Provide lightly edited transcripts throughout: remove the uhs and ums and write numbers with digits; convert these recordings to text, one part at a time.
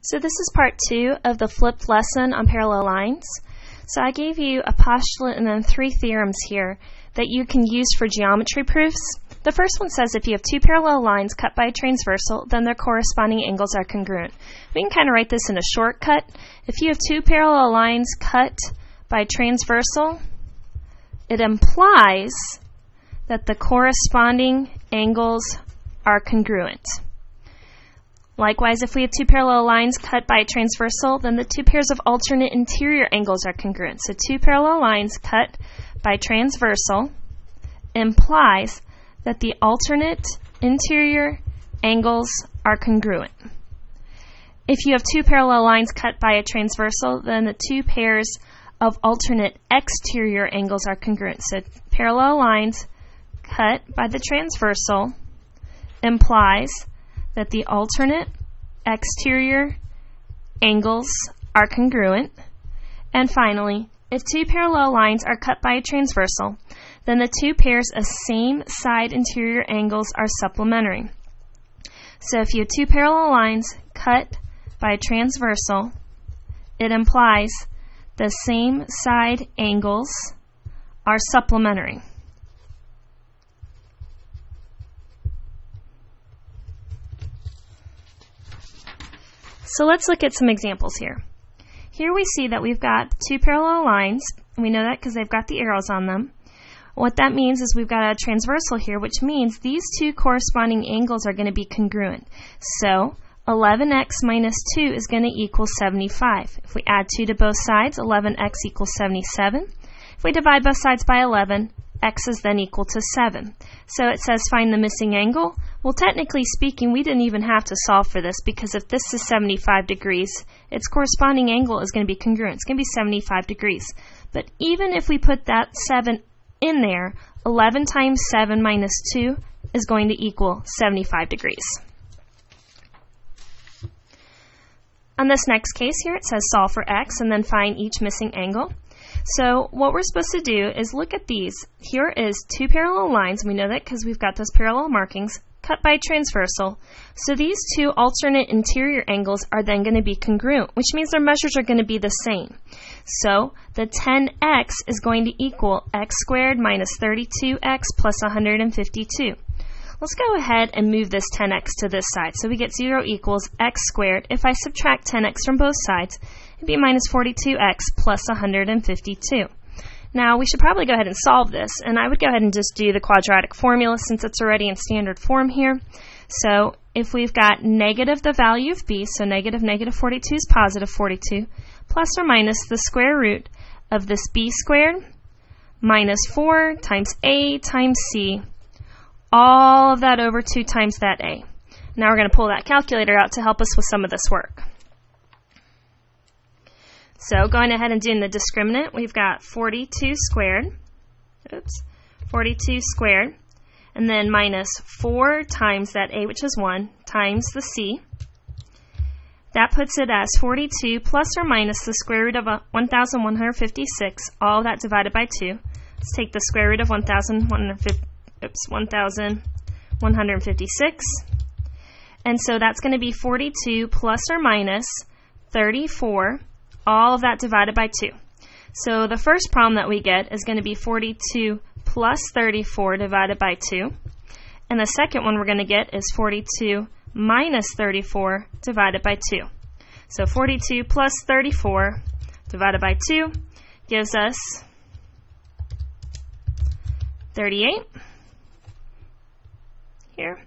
So this is part 2 of the flipped lesson on parallel lines. So I gave you a postulate and then 3 theorems here that you can use for geometry proofs. The first one says if you have 2 parallel lines cut by a transversal, then their corresponding angles are congruent. We can kind of write this in a shortcut. If you have 2 parallel lines cut by transversal, it implies that the corresponding angles are congruent. Likewise, if we have 2 parallel lines cut by a transversal, then the 2 pairs of alternate interior angles are congruent. So 2 parallel lines cut by transversal implies that the alternate interior angles are congruent. If you have 2 parallel lines cut by a transversal, then the 2 pairs of alternate exterior angles are congruent. So parallel lines cut by the transversal implies that the alternate exterior angles are congruent. And finally, if 2 parallel lines are cut by a transversal, then the 2 pairs of same side interior angles are supplementary. So if you have 2 parallel lines cut by a transversal, it implies the same side angles are supplementary. So let's look at some examples here. Here we see that we've got 2 parallel lines. We know that because they've got the arrows on them. What that means is we've got a transversal here, which means these 2 corresponding angles are going to be congruent. So 11x minus 2 is going to equal 75. If we add 2 to both sides, 11x equals 77. If we divide both sides by 11, x is then equal to 7. So it says find the missing angle. Well, technically speaking, we didn't even have to solve for this because if this is 75 degrees, its corresponding angle is going to be congruent. It's going to be 75 degrees. But even if we put that 7 in there, 11 times 7 minus 2 is going to equal 75 degrees. On this next case here, it says solve for x and then find each missing angle. So what we're supposed to do is look at these. Here is 2 parallel lines. We know that because we've got those parallel markings cut by transversal. So these 2 alternate interior angles are then going to be congruent, which means their measures are going to be the same. So the 10x is going to equal x squared minus 32x plus 152. Let's go ahead and move this 10x to this side. So we get 0 equals x squared. If I subtract 10x from both sides, it'd be minus 42x plus 152. Now, we should probably go ahead and solve this, and I would go ahead and just do the quadratic formula since it's already in standard form here. So if we've got negative the value of b, so negative 42 is positive 42, plus or minus the square root of this b squared minus 4 times a times c, all of that over 2 times that a. Now we're going to pull that calculator out to help us with some of this work. So going ahead and doing the discriminant, we've got 42 squared, 42 squared, and then minus 4 times that a, which is 1, times the c. That puts it as 42 plus or minus the square root of 1,156, all of that divided by 2. Let's take the square root of 1,156. And so that's going to be 42 plus or minus 34, all of that divided by 2. So the first problem that we get is going to be 42 plus 34 divided by 2. And the second one we're going to get is 42 minus 34 divided by 2. So 42 plus 34 divided by 2 gives us 38 here.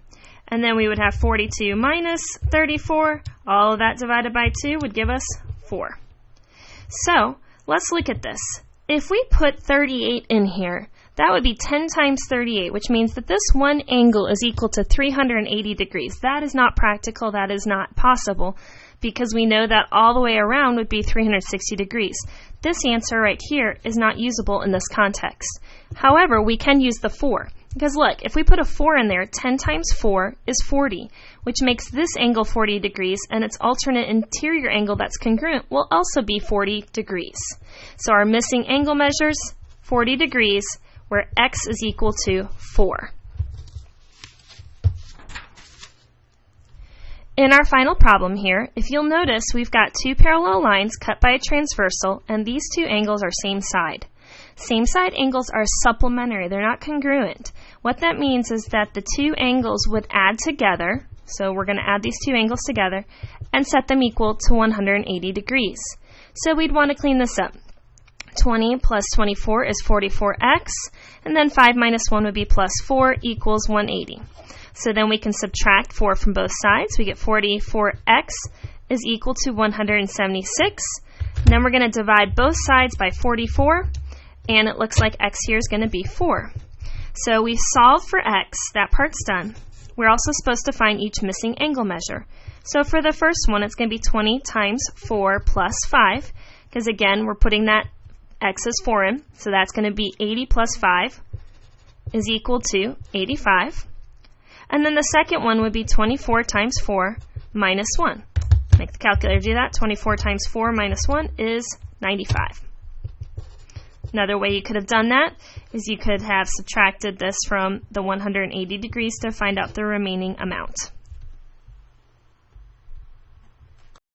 And then we would have 42 minus 34, all of that divided by 2 would give us 4. So let's look at this. If we put 38 in here, that would be 10 times 38, which means that this one angle is equal to 380 degrees. That is not practical. That is not possible because we know that all the way around would be 360 degrees. This answer right here is not usable in this context. However, we can use the 4. Because look, if we put a 4 in there, 10 times 4 is 40, which makes this angle 40 degrees, and its alternate interior angle that's congruent will also be 40 degrees. So our missing angle measures 40 degrees, where x is equal to 4. In our final problem here, if you'll notice, we've got two parallel lines cut by a transversal, and these two angles are same side. Same side angles are supplementary. They're not congruent. What that means is that the two angles would add together, so we're going to add these two angles together, and set them equal to 180 degrees. So we'd want to clean this up. 20 plus 24 is 44x, and then 5 minus 1 would be plus 4 equals 180. So then we can subtract 4 from both sides. We get 44x is equal to 176. And then we're going to divide both sides by 44, and it looks like x here is going to be 4. So we've solved for x. That part's done. We're also supposed to find each missing angle measure. So for the first one, it's going to be 20 times 4 plus 5, because again, we're putting that x is foreign, so that's going to be 80 plus 5 is equal to 85. And then the second one would be 24 times 4 minus 1. Make the calculator do that. 24 times 4 minus 1 is 95. Another way you could have done that is you could have subtracted this from the 180 degrees to find out the remaining amount.